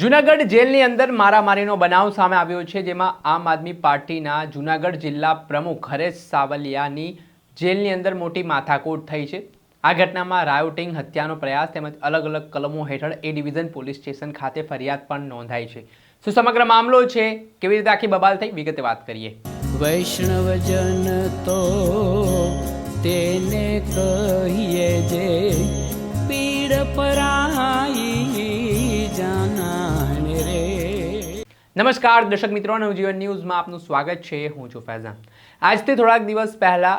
જૂનાગઢ જેલની અંદર મારામારીનો બનાવ સામે આવ્યો છે, જેમાં આમ આદમી પાર્ટીના જૂનાગઢ જિલ્લા પ્રમુખ હરેશ સાવલિયાની જેલની અંદર મોટી માથાકૂટ થઈ છે। આ ઘટનામાં રાયોટિંગ, હત્યાનો પ્રયાસ તેમજ અલગ અલગ કલમો હેઠળ એ ડિવિઝન પોલીસ સ્ટેશન ખાતે ફરિયાદ પણ નોંધાઈ છે। શું સમગ્ર મામલો છે, કેવી રીતે આખી બબાલ થઈ, વિગતે વાત કરીએ। વૈષ્ણવજન તો તેને કહીએ જે પીડ પરાઈ જાનાને રે। નમસ્કાર દર્શક મિત્રો, નવજીવન ન્યૂઝમાં આપનું સ્વાગત છે। હું છું ફૈઝાન। આજથી થોડાક દિવસ પહેલા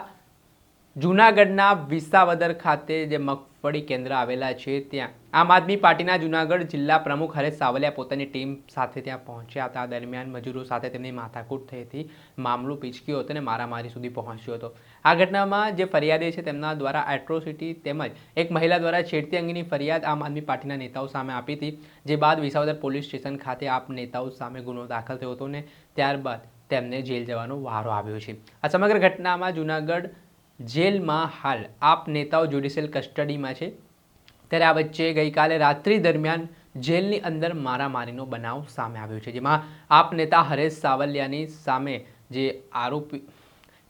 જૂનાગઢના વિસાવદર ખાતે જે મગફળી કેન્દ્ર આવેલા છે, ત્યાં આમ આદમી પાર્ટીના જૂનાગઢ જિલ્લા પ્રમુખ હરેશ સાવલિયા પોતાની ટીમ સાથે ત્યાં પહોંચ્યા હતા। આ દરમિયાન મજૂરો સાથે તેમની માથાકૂટ થઈ હતી, મામલો પીચક્યો હતો અને મારામારી સુધી પહોંચ્યો હતો। આ ઘટનામાં જે ફરિયાદી છે તેમના દ્વારા એટ્રોસિટી તેમજ એક મહિલા દ્વારા છેડતી અંગેની ફરિયાદ આમ આદમી પાર્ટીના નેતાઓ સામે આપી હતી, જે બાદ વિસાવદર પોલીસ સ્ટેશન ખાતે આપ નેતાઓ સામે ગુનો દાખલ થયો હતો અને ત્યારબાદ તેમને જેલ જવાનો વારો આવ્યો છે। આ સમગ્ર ઘટનામાં જૂનાગઢ જેલમાં હાલ આપ નેતાઓ જ્યુડિશિયલ કસ્ટડીમાં છે, ત્યારે આ વચ્ચે ગઈકાલે રાત્રિ દરમિયાન જેલની અંદર મારામારીનો બનાવ સામે આવ્યો છે, જેમાં આપ નેતા હરેશ સાવલિયાની સામે જે આરોપી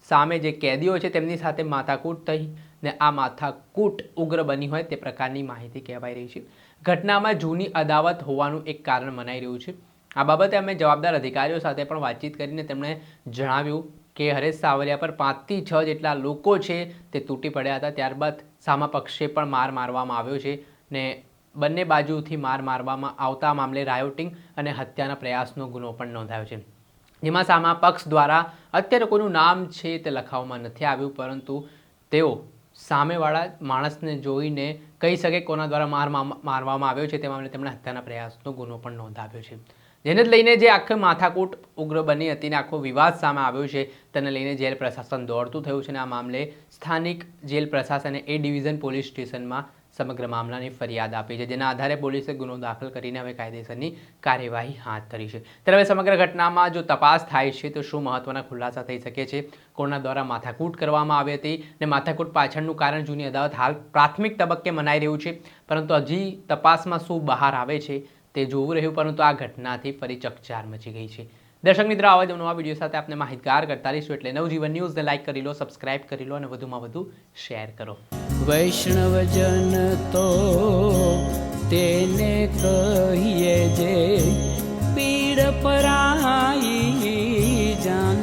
સામે જે કેદીઓ છે તેમની સાથે માથાકૂટ થઈ ને આ માથાકૂટ ઉગ્ર બની હોય તે પ્રકારની માહિતી કહેવાઈ રહી છે। ઘટનામાં જૂની અદાવત હોવાનું એક કારણ મનાઈ રહ્યું છે। આ બાબતે અમે જવાબદાર અધિકારીઓ સાથે પણ વાતચીત કરીને તેમણે જણાવ્યું કે હરેશ સાવલિયા પર 5 થી 6 જેટલા લોકો છે તે તૂટી પડ્યા હતા। ત્યારબાદ સામા પક્ષે પણ માર મારવામાં આવ્યો છે ને બંને બાજુથી માર મારવામાં આવતા મામલે રાયોટિંગ અને હત્યાના પ્રયાસનો ગુનો પણ નોંધાયો છે, જેમાં સામા પક્ષ દ્વારા અત્યારે કોઈનું નામ છે તે લખાવવામાં નથી આવ્યું, પરંતુ તેઓ સામેવાળા માણસને જોઈને કહી શકે કોના દ્વારા મારવામાં આવ્યો છે તે મામલે તેમણે હત્યાના પ્રયાસનો ગુનો પણ નોંધાવ્યો છે, જેને લઈને જે આખી માથાકૂટ ઉગ્ર બની હતી ને આખો વિવાદ સામે આવ્યો છે તેને લઈને જેલ પ્રશાસન દોડતું થયું છે અને આ મામલે સ્થાનિક જેલ પ્રશાસને એ ડિવિઝન પોલીસ સ્ટેશનમાં સમગ્ર મામલાની ફરિયાદ આપી છે, જેના આધારે પોલીસે ગુનો દાખલ કરીને હવે કાયદેસરની કાર્યવાહી હાથ ધરી છે। ત્યારે હવે સમગ્ર ઘટનામાં જો તપાસ થાય છે તો શું મહત્વના ખુલાસા થઈ શકે છે, કોના દ્વારા માથાકૂટ કરવામાં આવી હતી ને માથાકૂટ પાછળનું કારણ જૂની અદાવત હાલ પ્રાથમિક તબક્કે મનાઈ રહ્યું છે, પરંતુ હજી તપાસમાં શું બહાર આવે છે તે જોવું રહ્યું, પરંતુ આ ઘટનાથી ફરી ચકચાર મચી ગઈ છે। દર્શક મિત્રો, આવા જ નવા વિડીયો સાથે આપણે માહિતગાર કરતા રહીશું, એટલે નવજીવન ન્યૂઝને લાઈક કરી લો, સબસ્ક્રાઇબ કરી લો અને વધુમાં વધુ શેર કરો। વૈષ્ણવજન તો તેને કહીએ જે પીડ પરાઈ જાન।